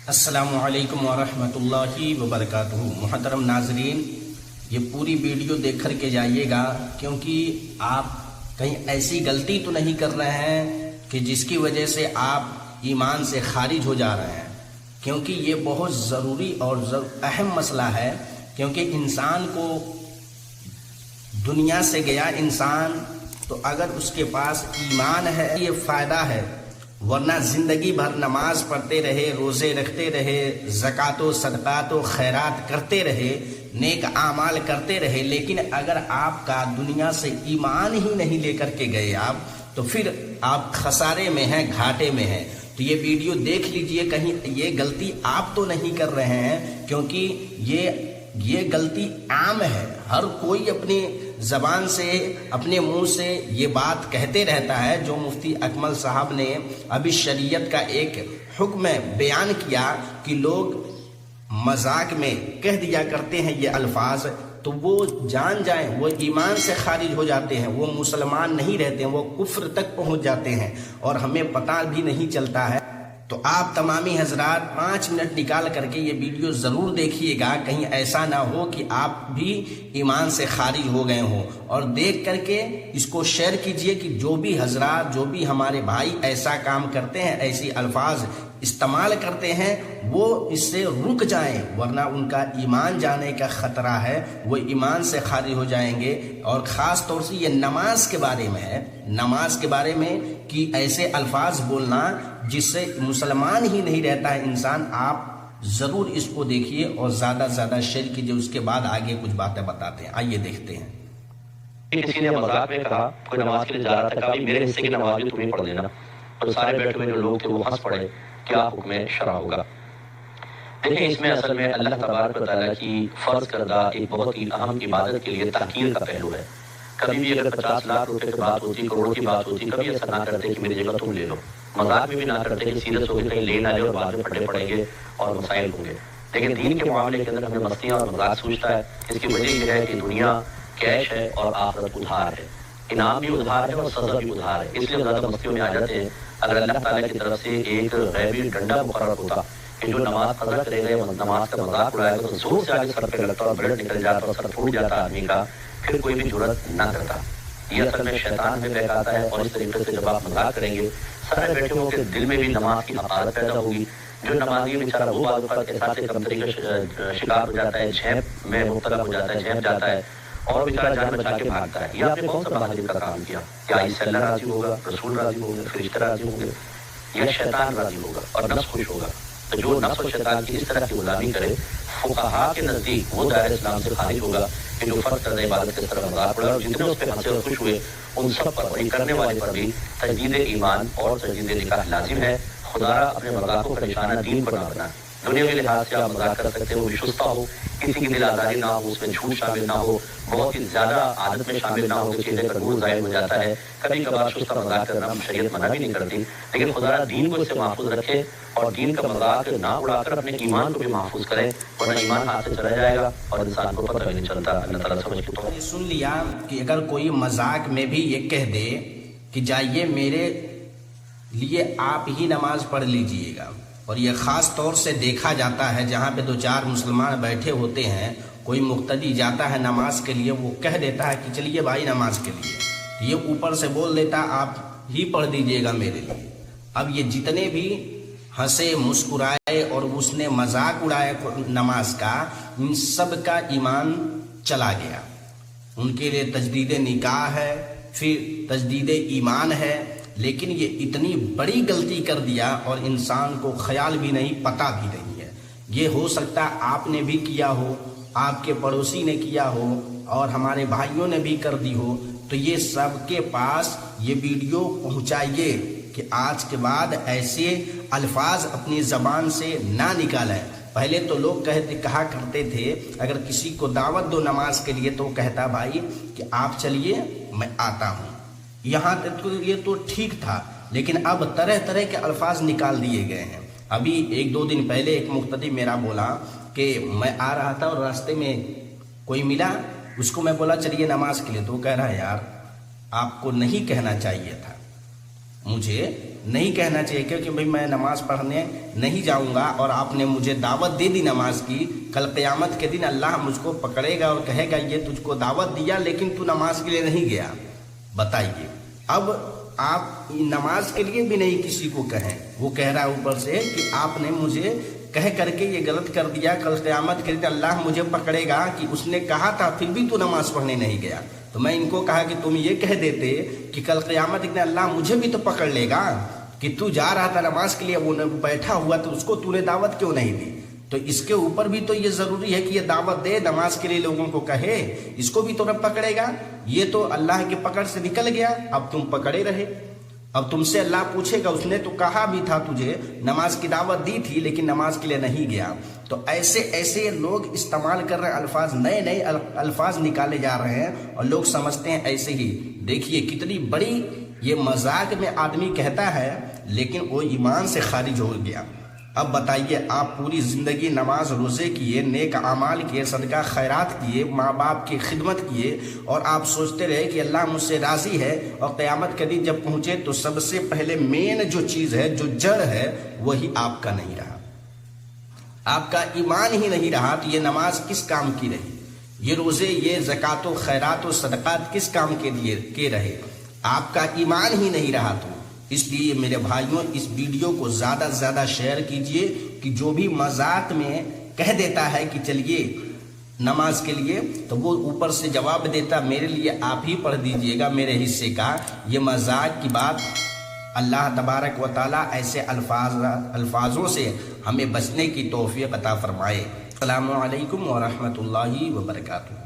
السلام علیکم ورحمۃ اللہ وبرکاتہ۔ محترم ناظرین، یہ پوری ویڈیو دیکھ کر کے جائیے گا، کیونکہ آپ کہیں ایسی غلطی تو نہیں کر رہے ہیں کہ جس کی وجہ سے آپ ایمان سے خارج ہو جا رہے ہیں، کیونکہ یہ بہت ضروری اور اہم مسئلہ ہے۔ کیونکہ انسان کو دنیا سے گیا انسان تو اگر اس کے پاس ایمان ہے یہ فائدہ ہے، ورنہ زندگی بھر نماز پڑھتے رہے، روزے رکھتے رہے، زکوٰۃ و صدقات و خیرات کرتے رہے، نیک اعمال کرتے رہے، لیکن اگر آپ کا دنیا سے ایمان ہی نہیں لے کر کے گئے آپ، تو پھر آپ خسارے میں ہیں، گھاٹے میں ہیں۔ تو یہ ویڈیو دیکھ لیجئے، کہیں یہ غلطی آپ تو نہیں کر رہے ہیں، کیونکہ یہ غلطی عام ہے۔ ہر کوئی اپنی زبان سے، اپنے منہ سے یہ بات کہتے رہتا ہے۔ جو مفتی اکمل صاحب نے ابھی شریعت کا ایک حکم بیان کیا کہ لوگ مذاق میں کہہ دیا کرتے ہیں یہ الفاظ، تو وہ جان جائیں وہ ایمان سے خارج ہو جاتے ہیں، وہ مسلمان نہیں رہتے ہیں، وہ کفر تک پہنچ جاتے ہیں اور ہمیں پتہ بھی نہیں چلتا ہے۔ تو آپ تمامی حضرات 5 منٹ نکال کر کے یہ ویڈیو ضرور دیکھیے گا، کہیں ایسا نہ ہو کہ آپ بھی ایمان سے خارج ہو گئے ہوں۔ اور دیکھ کر کے اس کو شیئر کیجئے کہ جو بھی حضرات، جو بھی ہمارے بھائی ایسا کام کرتے ہیں، ایسی الفاظ استعمال کرتے ہیں، وہ اس سے رک جائیں، ورنہ ان کا ایمان جانے کا خطرہ ہے، وہ ایمان سے خارج ہو جائیں گے۔ اور خاص طور سے یہ نماز کے بارے میں ہے، نماز کے بارے میں کہ ایسے الفاظ بولنا جس سے مسلمان ہی نہیں رہتا ہے انسان۔ آپ ضرور اس کو دیکھیے اور زیادہ سے زیادہ شیئر کیجئے، اس کے بعد آگے کچھ باتیں بتاتے ہیں۔ آئیے دیکھتے ہیں۔ کسی نے مذاق میں کہا، کوئی نماز کے لیے جا رہا تھا، کہا میرے حصے کی نماز بھی تمہیں پڑھ دینا، اور سارے بیٹھے ہوئے جو لوگ تھے وہ ہنس پڑے، کیا حکم شرع ہوگا؟ دیکھیں، اس میں اصل میں اللہ تبارک و تعالیٰ کی فرض کردہ ایک بہت ہی اہم عبادت کے لیے تحقیر کا پہلو ہے۔ کبھی بھی اگر 50 لاکھ روپے کی بات ہوتی، کروڑوں کی بات ہوتی، کبھی ایسا نہ کرتے کہ میری جگہ تم لے لو، مذاق میں بھی نہ کرتے کہ سیریس ہو کے کہیں لے نہ لے اور بعد میں پھٹے پڑیں گے اور مسائل ہوں گے۔ لیکن دین کے معاملے کے اندر ہمیں مستیاں اور مذاق سوچتا ہے۔ اس کی وجہ یہ ہے کہ دنیا کیش ہے اور آخرت ادھار ہے، انعام بھی ادھار ہے اور سزا بھی ادھار ہے، اس لیے زیادہ مستیوں میں آ جاتے ہیں۔ اگر اللہ تعالیٰ کی طرف سے ایک غیبی ڈنڈا مقرر ہوتا کہ جو نماز قضا کرے گا، نماز کا مذاق اڑائے گا، تو زور سے آگے سر پہ لگتا اور بلڈ نکل جاتا اور سر پھوٹ جاتا آدمی کا، پھر کوئی بھی جرأت نہ کرتا۔ یہ اصل میں شیطان میں بہکاتا ہے، اور اس طریقے سے جب آپ مذاق کریں گے، سارے بیٹھے ہوں کے دل میں بھی نماز کی حقارت پیدا ہوگی۔ جو نمازی بیچارہ وہ بعض اوقات احساس کمتری کا شکار ہو جاتا ہے، جھیپ میں مبتلا ہو جاتا ہے، جھیپ جاتا ہے اور بیچارہ جان بچا کے بھاگتا ہے۔ یہ آپ نے کون سا بہادری کا کام کیا؟ کیا اس سے اللہ راضی ہوگا، رسول راضی ہوں گے، فرشتے راضی ہوں گے، یا شیطان راضی ہوگا اور نفس خوش ہوگا؟ تو جو نفس و شیطان کی اس طرح کی غلامی کرے، فقہا کے نزدیک وہ دائرہ اسلام سے خارج ہوگا کہ جو فرض کردہ عبادت کی طرف مذاق اڑا، اور جتنے اس پہ ہنسے اور خوش ہوئے ان سب پر اور یہ کرنے والے پر بھی تجدید ایمان اور تجدید نکاح لازم ہے۔ خدا را اپنے مذاقوں کا نشانہ دین پر نہ بنا۔ دنیا کے لحاظ سے آپ مذاق کر سکتے ہو، شستہ ہو، کسی کی دل آزاری نہ ہو، اس میں جھوٹ شامل نہ ہو، بہت ہی زیادہ عادت میں شامل نہ ہو کہ چیزیں کا نور ظاہر ہو جاتا ہے۔ کبھی کبھار شستہ مذاق کرنا شریعت منع بھی نہیں کرتی، لیکن خدا دین کو اس سے محفوظ رکھے اور دین کا مذاق نہ اڑا کر اپنے ایمان کو بھی محفوظ کرے، ورنہ ایمان ہاتھ سے چلا جائے گا اور انسان کو پتہ بھی نہیں چلتا۔ اللہ تعالیٰ سمجھ کے تو سن لیا کہ اگر کوئی مذاق میں بھی یہ کہہ دے کہ جائیے میرے لیے آپ ہی نماز پڑھ لیجئے گا، اور یہ خاص طور سے دیکھا جاتا ہے جہاں پہ 2-4 مسلمان بیٹھے ہوتے ہیں، کوئی مقتدی جاتا ہے نماز کے لیے، وہ کہہ دیتا ہے کہ چلیے بھائی نماز کے لیے، یہ اوپر سے بول دیتا آپ ہی پڑھ دیجئے گا میرے لیے۔ اب یہ جتنے بھی ہنسے، مسکرائے اور اس نے مذاق اڑایا نماز کا، ان سب کا ایمان چلا گیا۔ ان کے لیے تجدید نکاح ہے، پھر تجدید ایمان ہے، لیکن یہ اتنی بڑی غلطی کر دیا اور انسان کو خیال بھی نہیں، پتہ بھی نہیں ہے۔ یہ ہو سکتا ہے آپ نے بھی کیا ہو، آپ کے پڑوسی نے کیا ہو، اور ہمارے بھائیوں نے بھی کر دی ہو۔ تو یہ سب کے پاس یہ ویڈیو پہنچائیے کہ آج کے بعد ایسے الفاظ اپنی زبان سے نہ نکالیں۔ پہلے تو لوگ کہا کرتے تھے اگر کسی کو دعوت دو نماز کے لیے تو کہتا بھائی کہ آپ چلیے میں آتا ہوں۔ یہاں تک یہ تو ٹھیک تھا، لیکن اب طرح طرح کے الفاظ نکال دیے گئے ہیں۔ ابھی 1-2 دن پہلے ایک مقتدی میرا بولا کہ میں آ رہا تھا اور راستے میں کوئی ملا، اس کو میں بولا چلیے نماز کے لیے، تو وہ کہہ رہا ہے یار آپ کو نہیں کہنا چاہیے تھا، مجھے نہیں کہنا چاہیے کیونکہ بھائی میں نماز پڑھنے نہیں جاؤں گا اور آپ نے مجھے دعوت دے دی نماز کی، کل قیامت کے دن اللہ مجھ کو پکڑے گا اور کہے گا یہ تجھ کو دعوت دیا لیکن تو نماز کے لیے نہیں گیا، بتائیے۔ اب آپ نماز کے لیے بھی نہیں کسی کو کہیں، وہ کہہ رہا ہے اوپر سے کہ آپ نے مجھے کہہ کر کے یہ غلط کر دیا، کل قیامت کے دن اللہ مجھے پکڑے گا کہ اس نے کہا تھا پھر بھی تو نماز پڑھنے نہیں گیا۔ تو میں ان کو کہا کہ تم یہ کہہ دیتے کہ کل قیامت کے دن اللہ مجھے بھی تو پکڑ لے گا کہ تو جا رہا تھا نماز کے لیے، وہ بیٹھا ہوا تو اس کو تو نے دعوت کیوں نہیں دی؟ تو اس کے اوپر بھی تو یہ ضروری ہے کہ یہ دعوت دے، نماز کے لیے لوگوں کو کہے، اس کو بھی تو رب پکڑے گا۔ یہ تو اللہ کے پکڑ سے نکل گیا، اب تم پکڑے رہے۔ اب تم سے اللہ پوچھے گا اس نے تو کہا بھی تھا تجھے، نماز کی دعوت دی تھی لیکن نماز کے لیے نہیں گیا۔ تو ایسے لوگ استعمال کر رہے ہیں الفاظ، نئے الفاظ نکالے جا رہے ہیں اور لوگ سمجھتے ہیں ایسے ہی۔ دیکھیے کتنی بڑی یہ مذاق میں آدمی کہتا ہے لیکن وہ ایمان سے خارج ہو گیا۔ اب بتائیے، آپ پوری زندگی نماز روزے کیے، نیک اعمال کیے، صدقہ خیرات کیے، ماں باپ کی خدمت کیے، اور آپ سوچتے رہے کہ اللہ مجھ سے راضی ہے، اور قیامت کے دن جب پہنچے تو سب سے پہلے مین جو چیز ہے، جو جڑ ہے، وہی آپ کا نہیں رہا، آپ کا ایمان ہی نہیں رہا، تو یہ نماز کس کام کی رہی؟ یہ روزے، یہ زکوٰۃ و خیرات و صدقات کس کام کے لیے کے رہے؟ آپ کا ایمان ہی نہیں رہا۔ تو اس لیے میرے بھائیوں، اس ویڈیو کو زیادہ سے زیادہ شیئر کیجئے کہ جو بھی مذاق میں کہہ دیتا ہے کہ چلیے نماز کے لیے، تو وہ اوپر سے جواب دیتا میرے لیے آپ ہی پڑھ دیجئے گا میرے حصے کا۔ یہ مذاق کی بات، اللہ تبارک و تعالیٰ ایسے الفاظوں سے ہمیں بچنے کی توفیق عطا فرمائے۔ السلام علیکم ورحمۃ اللہ وبرکاتہ۔